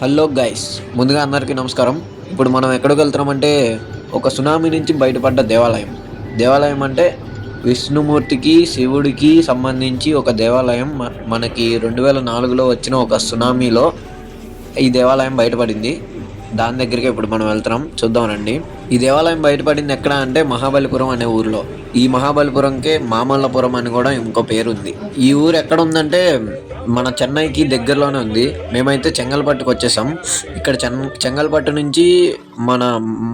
Hello guys, ముందుగా అందరికీ నమస్కారం. ఇప్పుడు మనం ఎక్కడికి వెళ్తున్నామంటే ఒక సునామీ నుంచి బయటపడ్డ దేవాలయం అంటే విష్ణుమూర్తికి, శివుడికి సంబంధించి ఒక దేవాలయం. మనకి 2004లో వచ్చిన ఒక సునామీలో ఈ దేవాలయం బయటపడింది. దాని దగ్గరికి ఇప్పుడు మనం వెళ్తున్నాం, చూద్దాం రండి. ఈ దేవాలయం బయటపడింది ఎక్కడ అంటే మహాబలిపురం అనే ఊర్లో. ఈ మహాబలిపురంకే మామల్లపురం అని కూడా ఇంకో పేరు ఉంది. ఈ ఊరు ఎక్కడ ఉందంటే మన చెన్నైకి దగ్గరలోనే ఉంది. మేమైతే చెంగల్పట్టుకు వచ్చేసాం. ఇక్కడ చెంగల్పట్టు నుంచి మన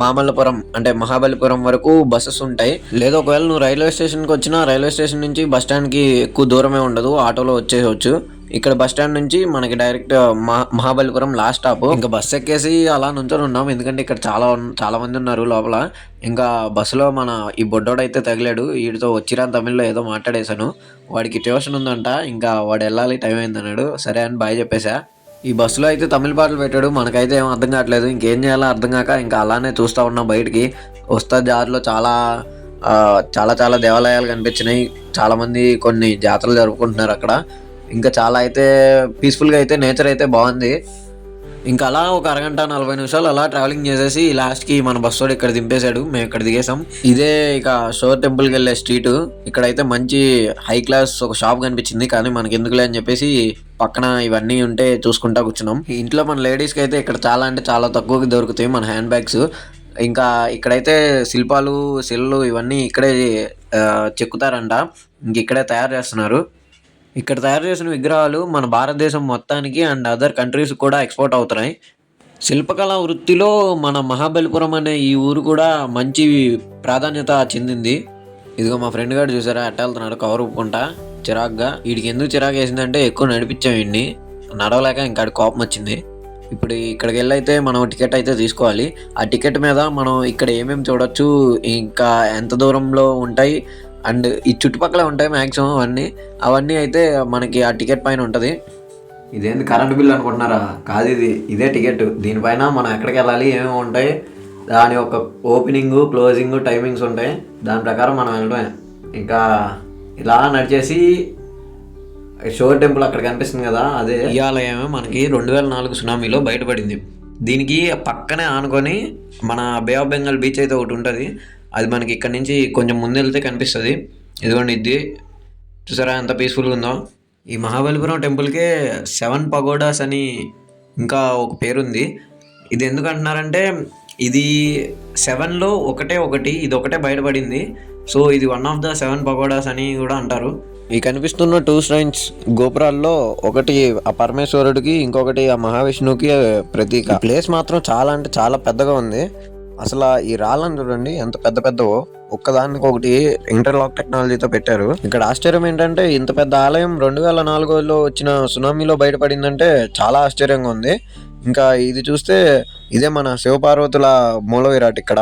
మామల్లపురం అంటే మహాబలిపురం వరకు బస్సెస్ ఉంటాయి. లేదా ఒకవేళ నువ్వు రైల్వే స్టేషన్కి వచ్చినా రైల్వే స్టేషన్ నుంచి బస్ స్టాండ్కి ఎక్కువ దూరమే ఉండదు, ఆటోలో వచ్చేయవచ్చు. ఇక్కడ బస్ స్టాండ్ నుంచి మనకి డైరెక్ట్ మహాబలిపురం లాస్ట్ స్టాప్. ఇంకా బస్సు ఎక్కేసి అలా నుంచొని ఉన్నాం, ఎందుకంటే ఇక్కడ చాలా మంది ఉన్నారు లోపల. ఇంకా బస్సులో మన ఈ బొడ్డోడైతే తగిలాడు. వీడితో వచ్చిరాని తమిళ్లో ఏదో మాట్లాడేశాను. వాడికి ట్యూషన్ ఉందంట, ఇంకా వాడు వెళ్ళాలి, టైం అయింది అన్నాడు. సరే అని బాయ్ చెప్పేశా. ఈ బస్సులో అయితే తమిళ పాటలు పెట్టాడు. మనకైతే ఏం అర్థం కావట్లేదు, ఇంకేం చేయాలో అర్థం కాక ఇంకా అలానే చూస్తూ ఉన్నాం. బయటికి వస్తా దారిలో చాలా చాలా దేవాలయాలు కనిపించినాయి. చాలామంది కొన్ని జాతరలు జరుపుకుంటున్నారు అక్కడ. ఇంకా చాలా అయితే పీస్ఫుల్గా అయితే నేచర్ అయితే బాగుంది. ఇంకా అలా ఒక అరగంట 40 నిమిషాలు అలా ట్రావెలింగ్ చేసేసి లాస్ట్కి మన బస్సు ఇక్కడ దింపేశాడు. మేము ఇక్కడ దిగేసాం. ఇదే ఇక షోర్ టెంపుల్కి వెళ్ళే స్ట్రీట్. ఇక్కడైతే మంచి హై క్లాస్ ఒక షాప్ కనిపించింది, కానీ మనకి ఎందుకులే అని చెప్పేసి పక్కన ఇవన్నీ ఉంటే చూసుకుంటా కూర్చున్నాం. ఇంట్లో మన లేడీస్కి అయితే ఇక్కడ చాలా అంటే చాలా తక్కువకి దొరుకుతాయి మన హ్యాండ్ బ్యాగ్స్. ఇంకా ఇక్కడైతే శిల్పాలు, శిలలు ఇవన్నీ ఇక్కడే చెక్కుతారంట. ఇంక ఇక్కడే తయారు చేస్తున్నారు. ఇక్కడ తయారు చేసిన విగ్రహాలు మన భారతదేశం మొత్తానికి అండ్ అదర్ కంట్రీస్ కూడా ఎక్స్పోర్ట్ అవుతున్నాయి. శిల్పకళా వృత్తిలో మన మహాబలిపురం అనే ఈ ఊరు కూడా మంచి ప్రాధాన్యత చెందింది. ఇదిగో మా ఫ్రెండ్ గారు చూసారా ఎట్ట వెళ్తున్నాడు కవర్ ఊపుకుంటా చిరాగ్గా. వీడికి ఎందుకు చిరాకు వేసిందంటే ఎక్కువ నడిపించాం వీడిని, నడవలేక ఇంకా కోపం వచ్చింది. ఇప్పుడు ఇక్కడికి వెళ్ళి అయితే మనం టికెట్ అయితే తీసుకోవాలి. ఆ టికెట్ మీద మనం ఇక్కడ ఏమేమి చూడొచ్చు, ఇంకా ఎంత దూరంలో ఉంటాయి అండ్ ఈ చుట్టుపక్కల ఉంటాయి మ్యాక్సిమం అవన్నీ అయితే మనకి ఆ టికెట్ పైన ఉంటుంది. ఇదేంది కరెంట్ బిల్ అనుకుంటున్నారా? కాదు, ఇదే టికెట్. దీనిపైన మనం ఎక్కడికి వెళ్ళాలి, ఏమేమి ఉంటాయి, దాని యొక్క ఓపెనింగ్, క్లోజింగ్, టైమింగ్స్ ఉంటాయి. దాని ప్రకారం మనం వెళ్ళడమే. ఇంకా ఇలా నడిచేసి షోర్ టెంపుల్ అక్కడ కనిపిస్తుంది కదా, అదే ఈ ఆలయమే మనకి 2004 సునామీలో బయటపడింది. దీనికి పక్కనే ఆనుకొని మన బే ఆఫ్ బెంగాల్ బీచ్ అయితే ఒకటి ఉంటుంది. అది మనకి ఇక్కడ నుంచి కొంచెం ముందు వెళ్తే కనిపిస్తుంది. ఇదిగోండి, ఇది చూసారా ఎంత పీస్ఫుల్గా ఉందో. ఈ మహాబలిపురం టెంపుల్కే 7 పగోడాస్ అని ఇంకా ఒక పేరుంది. ఇది ఎందుకు అంటున్నారంటే ఇది 7లో ఒకటి, ఇది ఒకటే బయటపడింది. సో ఇది 1 ఆఫ్ ద 7 పగోడాస్ అని కూడా అంటారు. ఈ కనిపిస్తున్న 2 శ్రైన్స్ గోపురాల్లో ఒకటి ఆ పరమేశ్వరుడికి, ఇంకొకటి ఆ మహావిష్ణువుకి ప్రతీక. ప్లేస్ మాత్రం చాలా అంటే చాలా పెద్దగా ఉంది. అసలు ఈ రాళ్ళని చూడండి ఎంత పెద్దవో. ఒక్కదానికి ఒకటి ఇంటర్లాక్ టెక్నాలజీతో పెట్టారు. ఇక్కడ ఆశ్చర్యం ఏంటంటే ఇంత పెద్ద ఆలయం 2004లో వచ్చిన సునామీలో బయటపడిందంటే చాలా ఆశ్చర్యంగా ఉంది. ఇంకా ఇది చూస్తే ఇదే మన శివపార్వతుల మూల విరాట్. ఇక్కడ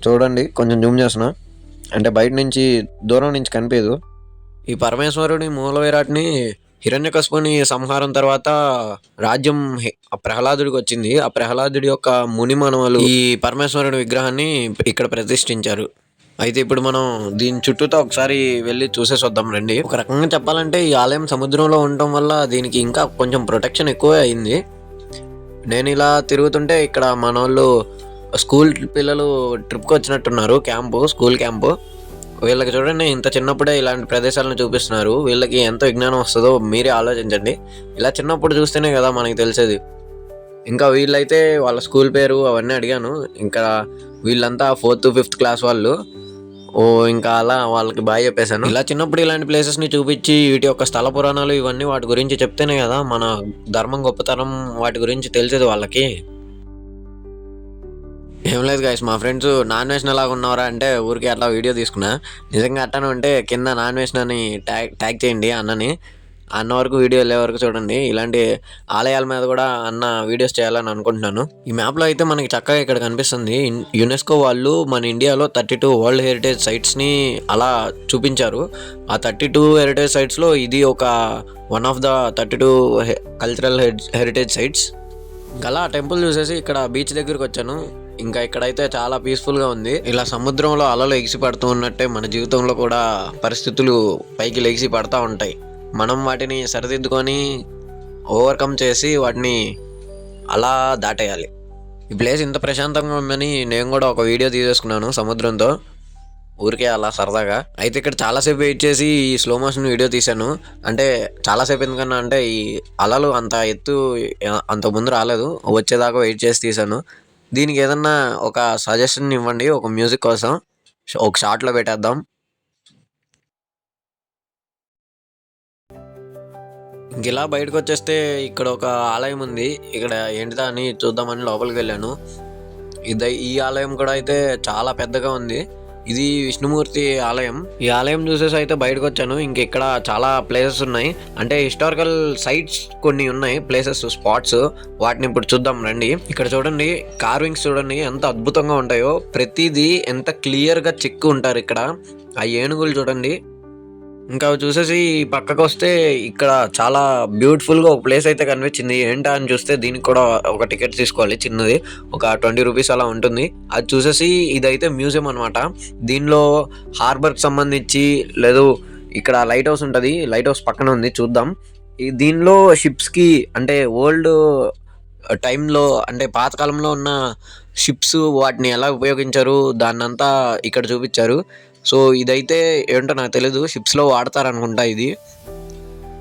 చూడండి, కొంచెం జూమ్ చేస్తున్నా అంటే బయట నుంచి దూరం నుంచి కనిపించదు. ఈ పరమేశ్వరుడి మూల విరాట్ని హిరణ్యకశిపుని సంహారం తర్వాత రాజ్యం ప్రహ్లాదుడికి వచ్చింది. ఆ ప్రహ్లాదుడి యొక్క ముని మనవలు ఈ పరమేశ్వరుడి విగ్రహాన్ని ఇక్కడ ప్రతిష్ఠించారు. అయితే ఇప్పుడు మనం దీని చుట్టూతో ఒకసారి వెళ్ళి చూసేసి వద్దాం రండి. ఒక రకంగా చెప్పాలంటే ఈ ఆలయం సముద్రంలో ఉండటం వల్ల దీనికి ఇంకా కొంచెం ప్రొటెక్షన్ ఎక్కువే అయింది. నేను ఇలా తిరుగుతుంటే ఇక్కడ మన వాళ్ళు స్కూల్ పిల్లలు ట్రిప్కి వచ్చినట్టున్నారు, స్కూల్ క్యాంపు. వీళ్ళకి చూడండి, ఇంత చిన్నప్పుడే ఇలాంటి ప్రదేశాలను చూపిస్తున్నారు. వీళ్ళకి ఎంత విజ్ఞానం వస్తుందో మీరే ఆలోచించండి. ఇలా చిన్నప్పుడు చూస్తేనే కదా మనకి తెలిసేది. ఇంకా వీళ్ళైతే వాళ్ళ స్కూల్ పేరు అవన్నీ అడిగాను. ఇంకా వీళ్ళంతా 4th 5th క్లాస్ వాళ్ళు. ఇంకా అలా వాళ్ళకి బాగా చెప్పేశాను. ఇలా చిన్నప్పుడు ఇలాంటి ప్లేసెస్ని చూపించి వీటి యొక్క స్థల పురాణాలు ఇవన్నీ వాటి గురించి చెప్తేనే కదా మన ధర్మం గొప్పతనం వాటి గురించి తెలిసేది వాళ్ళకి. ఏం లేదు గైస్, మా ఫ్రెండ్స్ నాన్ వెజ్ లాగా ఉన్నవారా అంటే ఊరికి అట్లా వీడియో తీసుకున్నా. నిజంగా అట్టాను ఉంటే కింద నాన్ వెజ్ అని ట్యాగ్ చేయండి అన్నని. అన్న వరకు వీడియో వెళ్ళే వరకు చూడండి. ఇలాంటి ఆలయాల మీద కూడా అన్న వీడియోస్ చేయాలని అనుకుంటున్నాను. ఈ మ్యాప్లో అయితే మనకి చక్కగా ఇక్కడ కనిపిస్తుంది. యునెస్కో వాళ్ళు మన ఇండియాలో 32 వరల్డ్ హెరిటేజ్ సైట్స్ని అలా చూపించారు. ఆ 32 హెరిటేజ్ సైట్స్లో ఇది ఒక 1 of the 32 cultural heritage sites. అలా టెంపుల్ చూసేసి ఇక్కడ బీచ్ దగ్గరికి వచ్చాను. ఇంకా ఇక్కడైతే చాలా పీస్ఫుల్గా ఉంది. ఇలా సముద్రంలో అలలు ఎగిసి పడుతూ ఉన్నట్టే మన జీవితంలో కూడా పరిస్థితులు పైకి లెగిసి పడతా ఉంటాయి. మనం వాటిని సరిదిద్దుకొని ఓవర్కమ్ చేసి వాటిని అలా దాటేయాలి. ఈ ప్లేస్ ఇంత ప్రశాంతంగా ఉందని నేను కూడా ఒక వీడియో తీసేసుకున్నాను సముద్రంతో, ఊరికే అలా సరదాగా. అయితే ఇక్కడ చాలాసేపు వెయిట్ చేసి ఈ స్లో మోషన్ వీడియో తీశాను. అంటే చాలాసేపు ఎందుకన్నా అంటే ఈ అలలు అంత ఎత్తు అంత ముందు రాలేదు, వచ్చేదాకా వెయిట్ చేసి తీశాను. దీనికి ఏదన్నా ఒక సజెషన్ ఇవ్వండి, ఒక మ్యూజిక్ కోసం ఒక షార్ట్లో పెట్టేద్దాం. ఇంక ఇలా బయటకు వచ్చేస్తే ఇక్కడ ఒక ఆలయం ఉంది. ఇక్కడ ఏంటిదా అని చూద్దామని లోపలికి వెళ్ళాను. ఈ ఆలయం కూడా అయితే చాలా పెద్దగా ఉంది. ఇది విష్ణుమూర్తి ఆలయం. ఈ ఆలయం చూసేసి అయితే బయటకు వచ్చాను. ఇంక ఇక్కడ చాలా ప్లేసెస్ ఉన్నాయి, అంటే హిస్టారికల్ సైట్స్ కొన్ని ఉన్నాయి, ప్లేసెస్ స్పాట్స్. వాటిని ఇప్పుడు చూద్దాం రండి. ఇక్కడ చూడండి, కార్వింగ్స్ చూడండి ఎంత అద్భుతంగా ఉంటాయో. ప్రతిదీ ఎంత క్లియర్గా చెక్కు ఉంటారు ఇక్కడ. ఆ ఏనుగులు చూడండి. ఇంకా చూసేసి పక్కకు వస్తే ఇక్కడ చాలా బ్యూటిఫుల్గా ఒక ప్లేస్ అయితే కనిపించింది. ఏంటా అని చూస్తే దీనికి కూడా ఒక టికెట్ తీసుకోవాలి, చిన్నది, ఒక 20 రూపీస్ అలా ఉంటుంది. అది చూసేసి ఇదైతే మ్యూజియం అనమాట. దీనిలో హార్బర్కి సంబంధించి లేదు, ఇక్కడ లైట్ హౌస్ ఉంటుంది, లైట్ హౌస్ పక్కన ఉంది, చూద్దాం. దీనిలో షిప్స్కి అంటే ఓల్డ్ టైంలో అంటే పాతకాలంలో ఉన్న షిప్స్ వాటిని ఎలా ఉపయోగించారు దాన్నంతా ఇక్కడ చూపించారు. సో ఇదైతే ఏంటో నాకు తెలీదు, షిప్స్లో వాడతారనుకుంటా. ఇది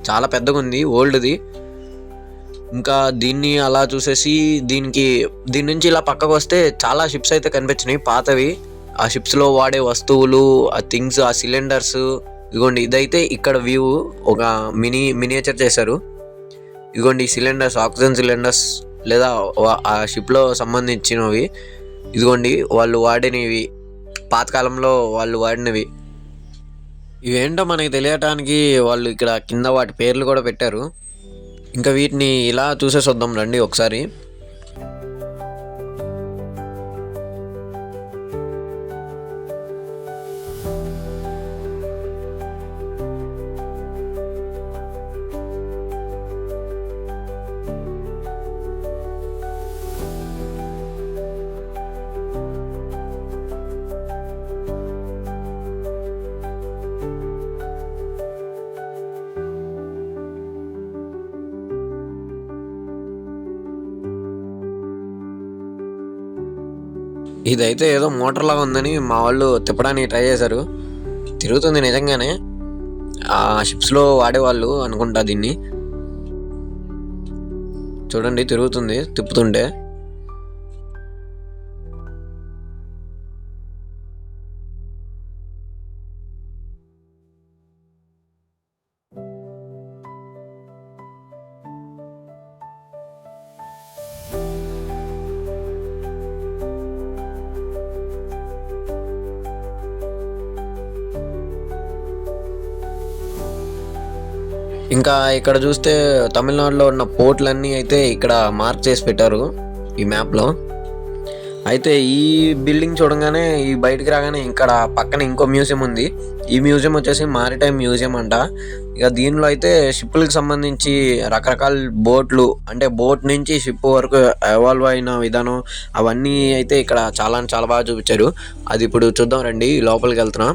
చాలా పెద్దగా ఉంది, ఓల్డ్ది. ఇంకా దీన్ని అలా చూసేసి దీని నుంచి ఇలా పక్కకు వస్తే చాలా షిప్స్ అయితే కనిపించినాయి పాతవి. ఆ షిప్స్లో వాడే వస్తువులు, ఆ థింగ్స్, ఆ సిలిండర్స్. ఇదిగోండి, ఇదైతే ఇక్కడ వ్యూ, ఒక మినియేచర్ చేశారు. ఇదిగోండి ఈ సిలిండర్స్, ఆక్సిజన్ సిలిండర్స్ లేదా ఆ షిప్లో సంబంధించినవి. ఇదిగోండి వాళ్ళు వాడినవి, పాతకాలంలో వాళ్ళు వాడినవి. ఇవేంటో మనకి తెలియటానికి వాళ్ళు ఇక్కడ కింద వాటి పేర్లు కూడా పెట్టారు. ఇంకా వీటిని ఇలా చూసేసి వద్దాం రండి ఒకసారి. ఇదైతే ఏదో మోటార్ లాగా ఉందని మా వాళ్ళు తిప్పడానికి ట్రై చేశారు. తిరుగుతుంది నిజంగానే, ఆ షిప్స్లో వాడేవాళ్ళు అనుకుంటా దీన్ని. చూడండి తిరుగుతుంది తిప్పుతుంటే. ఇంకా ఇక్కడ చూస్తే తమిళనాడులో ఉన్న పోర్ట్లన్నీ అయితే ఇక్కడ మార్క్ చేసి పెట్టారు ఈ మ్యాప్లో. అయితే ఈ బిల్డింగ్ చూడగానే, ఈ బయటికి రాగానే ఇక్కడ పక్కన ఇంకో మ్యూజియం ఉంది. ఈ మ్యూజియం వచ్చేసి మారిటైమ్ మ్యూజియం అంట. ఇక దీనిలో అయితే షిప్పులకు సంబంధించి రకరకాల బోట్లు, అంటే బోట్ నుంచి షిప్ వరకు ఎవాల్వ్ అయిన విధానం, అవన్నీ అయితే ఇక్కడ చాలా బాగా చూపించారు. అది ఇప్పుడు చూద్దాం రండి. లోపలికి వెళ్తున్నాం.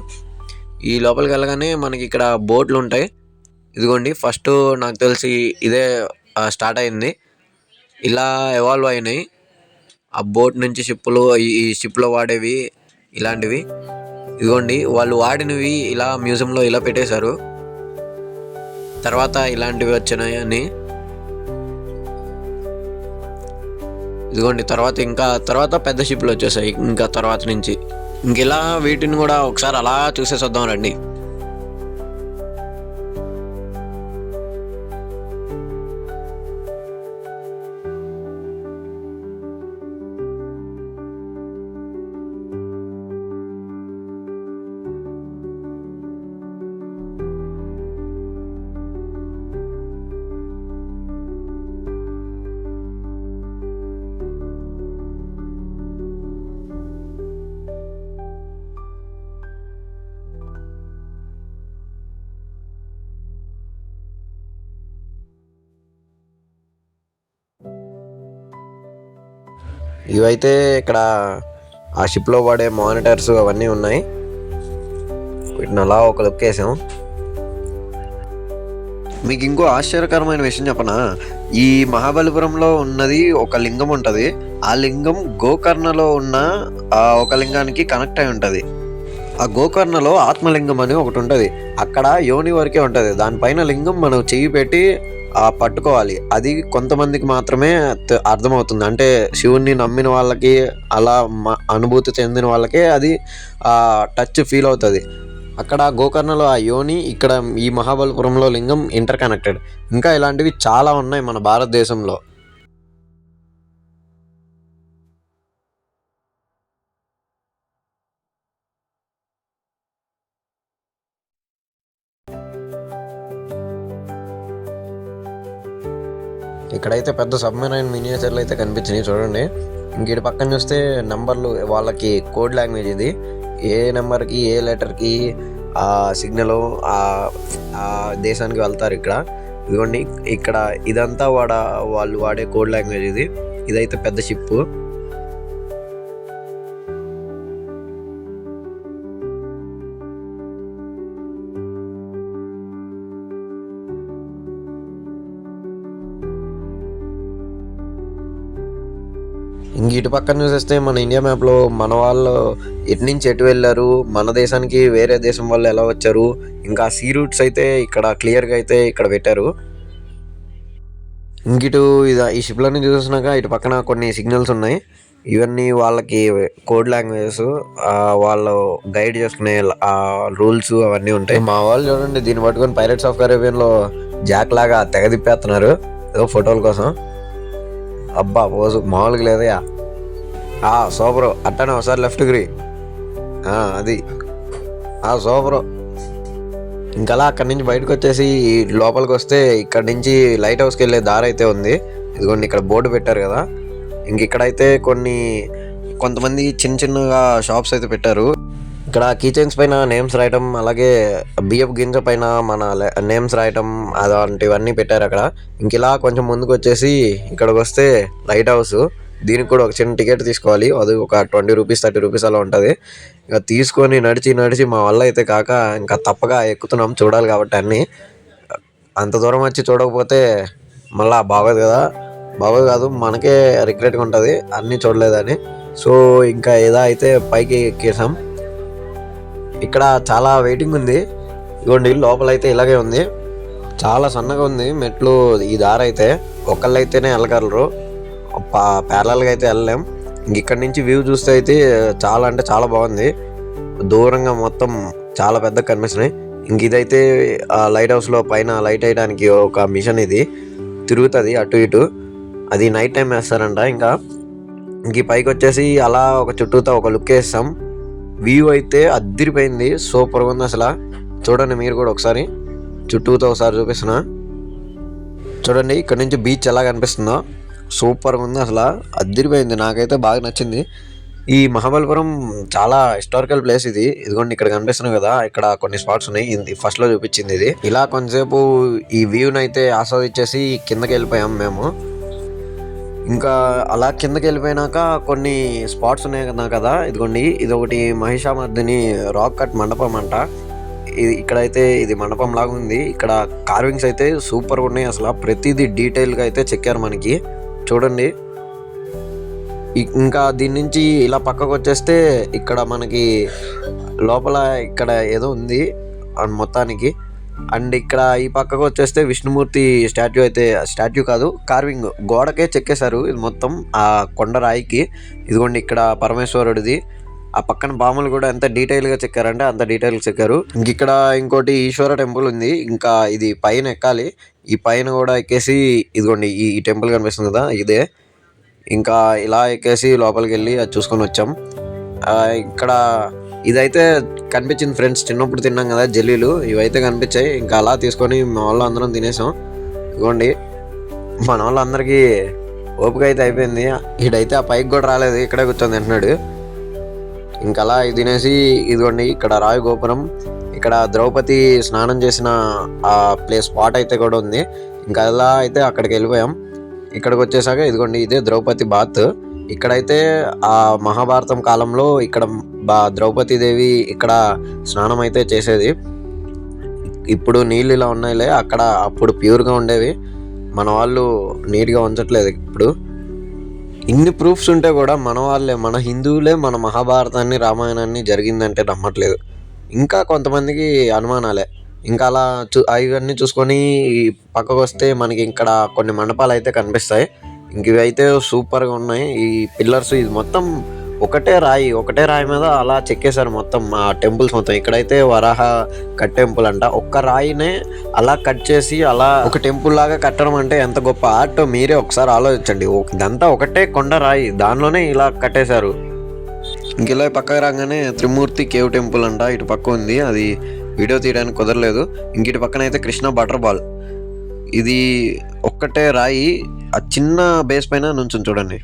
ఈ లోపలికి వెళ్ళగానే మనకి ఇక్కడ బోట్లు ఉంటాయి. ఇదిగోండి, ఫస్ట్ నాకు తెలిసి ఇదే స్టార్ట్ అయింది, ఇలా ఎవాల్వ్ అయినాయి ఆ బోట్ నుంచి షిప్పులు. ఈ షిప్లో వాడేవి ఇలాంటివి. ఇదిగోండి వాళ్ళు వాడినవి ఇలా మ్యూజియంలో ఇలా పెట్టేశారు. తర్వాత ఇలాంటివి వచ్చినాయి అని. ఇదిగోండి తర్వాత పెద్ద షిప్లు వచ్చేసాయి ఇంకా తర్వాత నుంచి. ఇలా వీటిని కూడా ఒకసారి అలా చూసేసి వద్దాం రండి. ఇవైతే ఇక్కడ ఆ షిప్లో వాడే మానిటర్స్ అవన్నీ ఉన్నాయి. వీటిని అలా ఒక లుక్ వేసాం. మీకు ఇంకో ఆశ్చర్యకరమైన విషయం చెప్పనా? ఈ మహాబలిపురంలో ఉన్నది ఒక లింగం ఉంటుంది. ఆ లింగం గోకర్ణలో ఉన్న ఒక లింగానికి కనెక్ట్ అయి ఉంటుంది. ఆ గోకర్ణలో ఆత్మలింగం అని ఒకటి ఉంటుంది. అక్కడ యోని వరకే ఉంటుంది. దానిపైన లింగం మనం చెయ్యి పెట్టి పట్టుకోవాలి. అది కొంతమందికి మాత్రమే అర్థమవుతుంది. అంటే శివుణ్ణి నమ్మిన వాళ్ళకి, అలా అనుభూతి చెందిన వాళ్ళకే అది టచ్ ఫీల్ అవుతుంది. అక్కడ గోకర్ణలో ఆ యోని, ఇక్కడ ఈ మహాబలిపురంలో లింగం ఇంటర్ కనెక్టెడ్. ఇంకా ఇలాంటివి చాలా ఉన్నాయి మన భారతదేశంలో. ఇక్కడైతే పెద్ద సబ్మెరైన్ మినియేచర్లు అయితే కనిపించినాయి చూడండి. ఇంక ఇటు పక్కన చూస్తే నెంబర్లు, వాళ్ళకి కోడ్ లాంగ్వేజ్ ఇది. ఏ నెంబర్కి ఏ లెటర్కి ఆ సిగ్నల్ ఆ దేశానికి వెళ్తారు. ఇదిగోండి, ఇక్కడ ఇదంతా వాళ్ళు వాడే కోడ్ లాంగ్వేజ్ ఇది. ఇదైతే పెద్ద షిప్. ఇంక ఇటు పక్కన చూసేస్తే మన ఇండియా మ్యాప్లో మన వాళ్ళు ఎటు నుంచి ఎటు వెళ్ళారు, మన దేశానికి వేరే దేశం వాళ్ళు ఎలా వచ్చారు, ఇంకా సీ రూట్స్ అయితే ఇక్కడ క్లియర్గా అయితే ఇక్కడ పెట్టారు. ఇంకిటు ఈ షిప్లన్నీ చూసినాక ఇటు పక్కన కొన్ని సిగ్నల్స్ ఉన్నాయి. ఇవన్నీ వాళ్ళకి కోడ్ లాంగ్వేజెస్, వాళ్ళు గైడ్ చేసుకునే రూల్స్ అవన్నీ ఉంటాయి. మా వాళ్ళు చూడండి, దీన్ని పట్టుకొని పైరట్స్ ఆఫ్ కరేబియన్లో జాక్ లాగా తెగ తిప్పేస్తున్నారు ఏదో ఫోటోల కోసం. అబ్బా పోజు మామూలుగా లేదయా. సూపరు, అట్టనే ఒకసారి లెఫ్ట్ గిరి, అది సూపరు. ఇంకలా అక్కడి నుంచి బయటకు వచ్చేసి లోపలికి వస్తే ఇక్కడ నుంచి లైట్ హౌస్కి వెళ్ళే దారి అయితే ఉంది. ఇదిగోండి, ఇక్కడ బోర్డు పెట్టారు కదా. ఇక్కడైతే కొంతమంది చిన్న చిన్నగా షాప్స్ అయితే పెట్టారు. ఇక్కడ కీచైన్స్ పైన నేమ్స్ రాయటం, అలాగే బియ్యపు గింజ పైన మన నేమ్స్ రాయటం అలాంటివన్నీ పెట్టారు అక్కడ. ఇలా కొంచెం ముందుకు వచ్చేసి ఇక్కడికి వస్తే లైట్ హౌస్. దీనికి కూడా ఒక చిన్న టికెట్ తీసుకోవాలి. అది ఒక 20 రూపీస్ 30 రూపీస్ అలా ఉంటుంది. ఇక తీసుకొని నడిచి మా వల్ల అయితే కాక ఇంకా తప్పగా ఎక్కుతున్నాం, చూడాలి కాబట్టి అన్నీ. అంత దూరం వచ్చి చూడకపోతే మళ్ళీ బాగోదు కదా, బాగోదు కాదు, మనకే రిగ్రెట్గా ఉంటుంది అన్నీ చూడలేదని. సో ఇంకా ఏదో అయితే పైకి ఎక్కేసాం. ఇక్కడ చాలా వెయిటింగ్ ఉంది. ఇదిగోండి, లోపలైతే ఇలాగే ఉంది, చాలా సన్నగా ఉంది మెట్లు. ఈ దారి అయితే ఒకళ్ళైతేనే వెళ్ళగలరు, ప్యారలల్గా అయితే వెళ్ళలేం. ఇక్కడి నుంచి వ్యూ చూస్తే అయితే చాలా అంటే చాలా బాగుంది. దూరంగా మొత్తం చాలా పెద్ద కనిపిస్తున్నాయి. ఇదైతే లైట్ హౌస్లో పైన లైట్ వేయడానికి ఒక మిషన్, ఇది తిరుగుతుంది అటు ఇటు. అది నైట్ టైం వేస్తారంట. ఇంక పైకి వచ్చేసి అలా ఒక చుట్టూతో ఒక లుక్ వేస్తాం. వ్యూ అయితే అద్దిరిపోయింది, సూపర్గా ఉంది అసలు. చూడండి మీరు కూడా ఒకసారి, చుట్టూతో ఒకసారి చూపిస్తున్నా చూడండి. ఇక్కడ నుంచి బీచ్ ఎలా కనిపిస్తుందో సూపర్గా ఉంది అసలు, అద్దిరిపోయింది. నాకైతే బాగా నచ్చింది. ఈ మహాబలిపురం చాలా హిస్టారికల్ ప్లేస్ ఇది. ఇదిగోండి, ఇక్కడ కనిపిస్తున్నాయి కదా, ఇక్కడ కొన్ని స్పాట్స్ ఉన్నాయి. ఇది ఫస్ట్లో చూపించింది. ఇది ఇలా కొంతసేపు ఈ వ్యూని అయితే ఆస్వాదించేసి కిందకి వెళ్ళిపోయాం మేము. ఇంకా అలా కిందకి వెళ్ళిపోయినాక కొన్ని స్పాట్స్ ఉన్నాయి కదా. ఇదిగోండి, ఇది ఒకటి మహిషామర్దిని రాక్ కట్ మండపం అంట. ఇక్కడైతే ఇది మండపం లాగా ఉంది. ఇక్కడ కార్వింగ్స్ అయితే సూపర్గా ఉన్నాయి అసలు, ప్రతిదీ డీటెయిల్గా అయితే చెక్కారు మనకి. చూడండి, ఇంకా దీని నుంచి ఇలా పక్కకు వచ్చేస్తే ఇక్కడ మనకి లోపల ఇక్కడ ఏదో ఉంది మొత్తానికి. అండ్ ఇక్కడ ఈ పక్కకు వచ్చేస్తే విష్ణుమూర్తి స్టాట్యూ కాదు, కార్వింగ్ గోడకే చెక్కేశారు ఇది మొత్తం ఆ కొండరాయికి. ఇదిగోండి, ఇక్కడ పరమేశ్వరుడిది. ఆ పక్కన బాములు కూడా ఎంత డీటెయిల్గా చెక్కారంటే అంత డీటెయిల్గా చెక్కారు. ఇక్కడ ఇంకోటి ఈశ్వర టెంపుల్ ఉంది. ఇంకా ఇది పైన ఎక్కాలి. ఈ పైన కూడా ఎక్కేసి ఇదిగోండి ఈ టెంపుల్ కనిపిస్తుంది కదా, ఇదే. ఇంకా ఇలా ఎక్కేసి లోపలికి వెళ్ళి అది చూసుకొని వచ్చాం. ఇక్కడ ఇదైతే కనిపించింది ఫ్రెండ్స్, చిన్నప్పుడు తిన్నాం కదా జల్లీలు, ఇవైతే కనిపించాయి. ఇంకా అలా తీసుకొని మా వాళ్ళు అందరం తినేసాం. ఇదిగోండి, మన వాళ్ళందరికీ ఓపిక అయితే అయిపోయింది. ఈడైతే ఆ పైకి కూడా రాలేదు, ఇక్కడే కూర్చొని తింటున్నాడు. ఇంకా అలా తినేసి ఇదిగోండి, ఇక్కడ రాయి గోపురం, ఇక్కడ ద్రౌపది స్నానం చేసిన ఆ స్పాట్ అయితే కూడా ఉంది. ఇంకా అలా అయితే అక్కడికి వెళ్ళిపోయాం. ఇక్కడికి వచ్చేసాక ఇదిగోండి, ఇదే ద్రౌపది బాత్. ఇక్కడైతే ఆ మహాభారతం కాలంలో ఇక్కడ ద్రౌపదీదేవి ఇక్కడ స్నానం అయితే చేసేది. ఇప్పుడు నీళ్ళు ఇలా ఉన్నాయిలే, అక్కడ అప్పుడు ప్యూర్గా ఉండేవి. మన వాళ్ళు నీట్గా ఉంచట్లేదు ఇప్పుడు. ఇన్ని ప్రూఫ్స్ ఉంటే కూడా మన వాళ్ళే, మన హిందువులే మన మహాభారతాన్ని రామాయణాన్ని జరిగిందంటే నమ్మట్లేదు. ఇంకా కొంతమందికి అనుమానాలే. ఇంకా అలా అవన్నీ చూసుకొని పక్కకు వస్తే మనకి ఇక్కడ కొన్ని మండపాలు అయితే కనిపిస్తాయి. ఇంక ఇవి అయితే సూపర్గా ఉన్నాయి. ఈ పిల్లర్స్ ఇది మొత్తం ఒకటే రాయి మీద అలా చెక్కేశారు మొత్తం ఆ టెంపుల్స్ మొత్తం. ఇక్కడైతే వరాహ కట్ టెంపుల్ అంట. ఒక్క రాయినే అలా కట్ చేసి అలా ఒక టెంపుల్ లాగా కట్టడం అంటే ఎంత గొప్ప ఆర్ట్ మీరే ఒకసారి ఆలోచించండి. ఇదంతా ఒకటే కొండ రాయి, దానిలోనే ఇలా కట్టేశారు. ఇంక ఇలా పక్కకు రాగానే త్రిమూర్తి కేవ్ టెంపుల్ అంట ఇటు పక్క ఉంది. అది వీడియో తీయడానికి కుదరలేదు. ఇంక ఇటు పక్కన అయితే కృష్ణ వాటర్ బాల్. ఇది ఒక్కటే రాయి, ఆ చిన్న బేస్ పైన నుంచుని చూడండి.